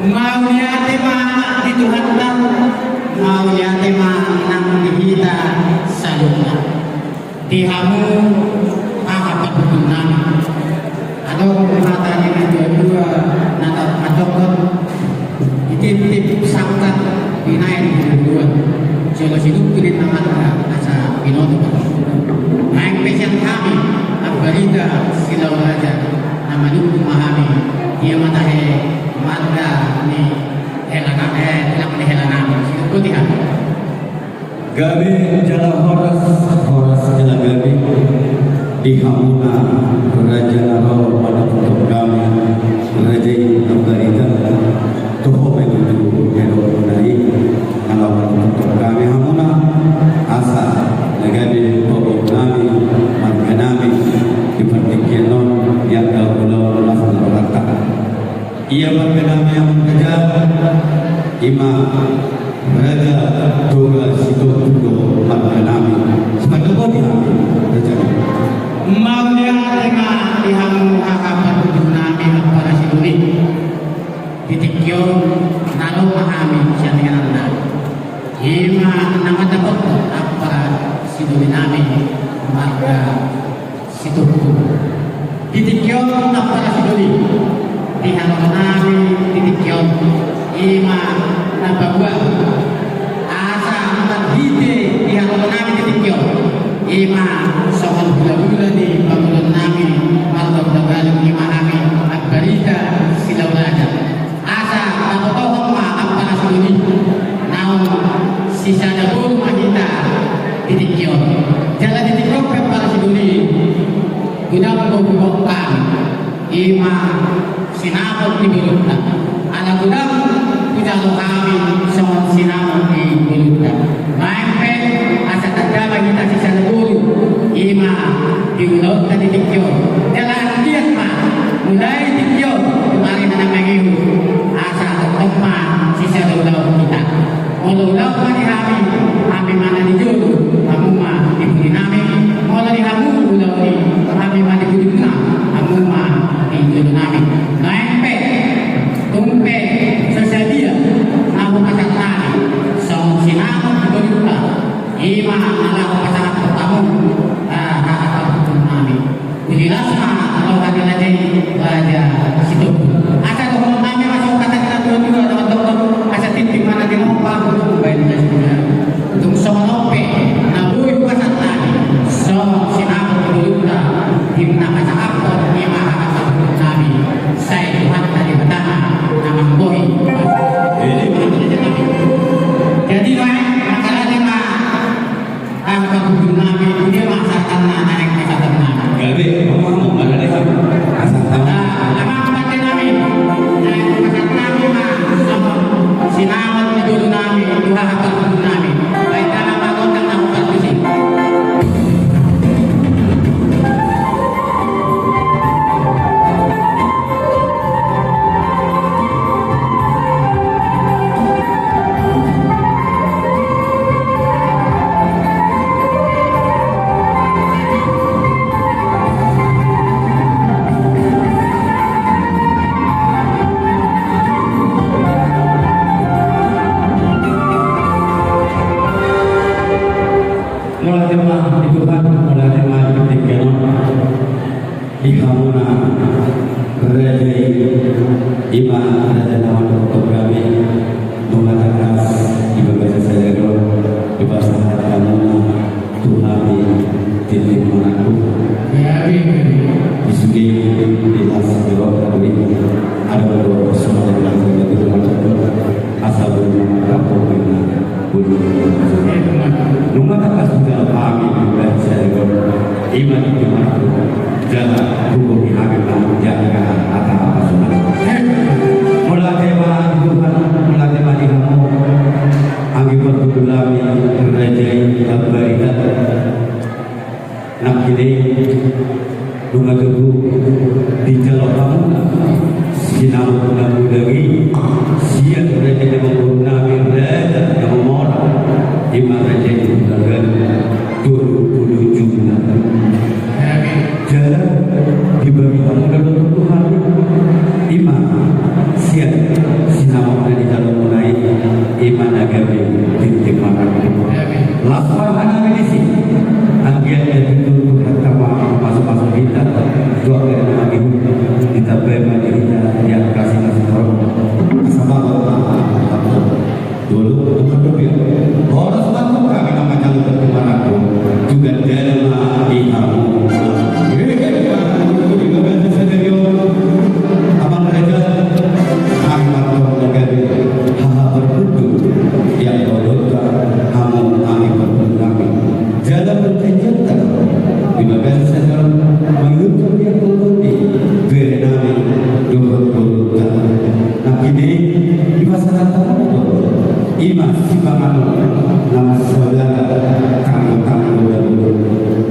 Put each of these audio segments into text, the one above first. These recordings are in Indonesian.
mau lihat tema di Tuhan mau lihat tema nang dihita saluna dihamu apa benar atau matanya dua nata atau tip sangkat binain dua jika situ kulit nama asa pinoto naik pesan kami abarida silau raja nama itu memahami dia matahe mata ni helana hilang ni helana situ putihan gabi jala horas jala gabi dihamuna raja naro pada untuk kami raja abarida toho begitu hero dari kalau untuk kami hamuna asa negatif untuk kami kami dipertikian yang kalau laksanakan ia berkenaan yang kejar ima raja doa situ tuh kami sebagai bodi raja mau lihat tema dihamu apa nami apa siduri titikyo nalo mahami siya dengan anda ima nama dapat apa siduri nami marga situ titikyo apa siduri dihamu nami titikyo ima nabagwa asa maghide dihamu nami titikyo ima soal gula-gula di bangunan nami marga budagalong ima nami at barita silaw raja asa nakotohong apa siduri naon sisa dapur mahita titikyo jalan titikyo para siduri gudang bukbuktan ima sinapot di bulutna ala gudang gudang kami son sinapot di bulutna maimpe asa tadama kita sisa dapur ima di bulutna titikyo jalan lihat ma mulai titikyo kemarin na nangagiyo asa tagma sisa dapur kita mululaw pa ni kami mana di jodoh amuma ibuni namin mula ni hamu ulaw ni kami mana di jodoh na amuma di jodoh namin naimpe tumpe sesadia namu kasatani so sinamot di jodoh na ima ala pasangan pertama kakak namin ujilas na kalau kami lagi raja situ asa dohong namin masuk kata kita dua teman-teman asa titik mana di nompa baik saja untuk sonope nabuy kasatan so sinapot dulu timna kasakapot ni makakasap nabi saya Tuhan dari betana nama boy jadi makalah lima angka tujuh nabi dia masakan naik kasatan nabi gabi ngomong ada deh asal sinawat ni dulu namin, duhahapat dulu namin. Baik dalam bagon ng nakukat kusing. Jalan dibagi kamu dan untuk Tuhan sinamang na di dalam mulai iman agawi binti Marabu. Lapar anak ini sih, anggian itu pertama masuk kita dua kali lagi kita berdua kita yang kasih orang sama dulu orang satu kami nama calon binti Marabu juga dalam ihamu. Abang Raja Ahmad Negari Haha berkudu yang berdoa hamu kami berkudu jalan berkegiatan di bagian sedang menghidup yang berkudu bernama berkudu. Nah kini di masyarakat imas simpangan nama saudara kamu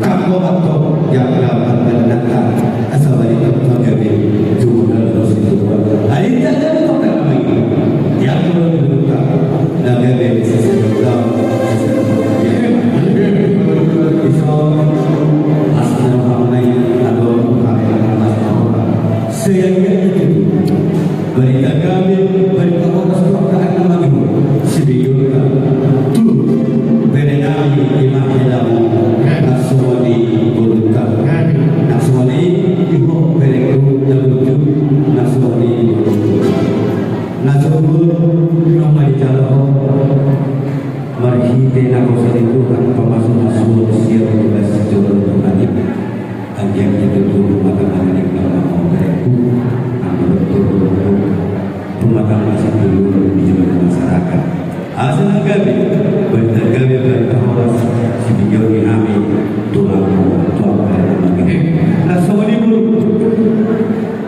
kamu atau yang dapat mendatang asal dari terjadi jumlah dosis hari ini ada total lagi yang perlu dibuka dan dari sisi dalam iso asal ramai atau sehingga itu berita kami berita orang sepakat kami sedih tu berenami imam dalam nasuani berutang nasuani ibu bereku terlucu nasuani nasuani nomor jalan marhite nak usah itu kan pemasuk masuk siap juga sejauh tadi anjing itu tuh makanan yang kalau bereku rumah tangga masih dulu di masyarakat. Asal kami bertergawi bertawas sebijau kami tulang lagi. Nah semua ini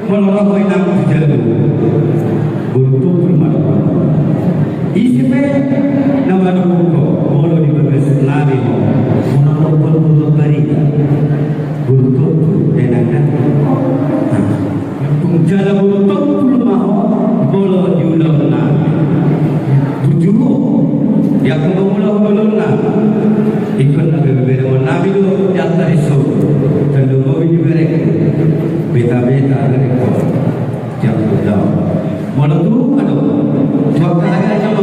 menolak yang terjadi untuk bermanfaat. Isipe nama dulu kalau di bagian nabi menolak untuk berita untuk dengarkan. Jalan untuk bolo diulang nabi tujuh yang mengulang ikut nabi berbeda nabi itu yang terisu dan dulu ini mereka beta mereka yang tahu malah tu ada waktu ada nama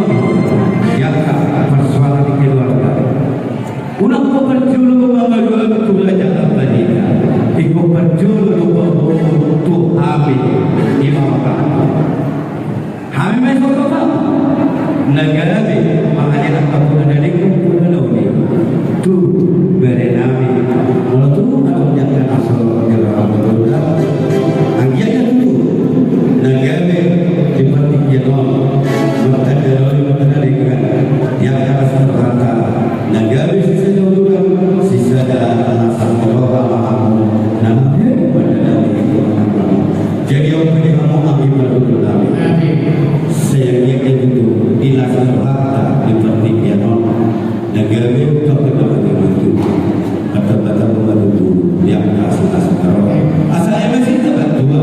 yang persoalan di keluarga unak ko perjulu mengalu tu jalan badina ikut perjulu tu habis imam kami masuk ke negara ini makanya nak kabur dari kumpul ini tu berenami kalau tu kalau jangan asal jalan berulang anggianya tu negara seperti jalan maka dari yang harus terangkat negara sisa dulu sisa ada asal orang nanti pada jadi orang ini kamu ambil berulang sayangnya itu dilakukan harta seperti piano negara itu itu kata-kata itu yang asal kalau asal MSC itu dua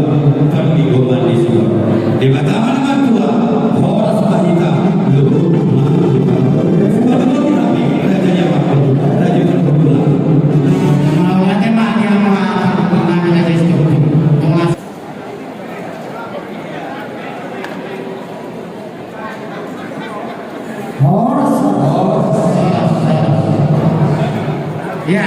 kalau di Goman di sini di mana dua orang sudah hitam lu Ya,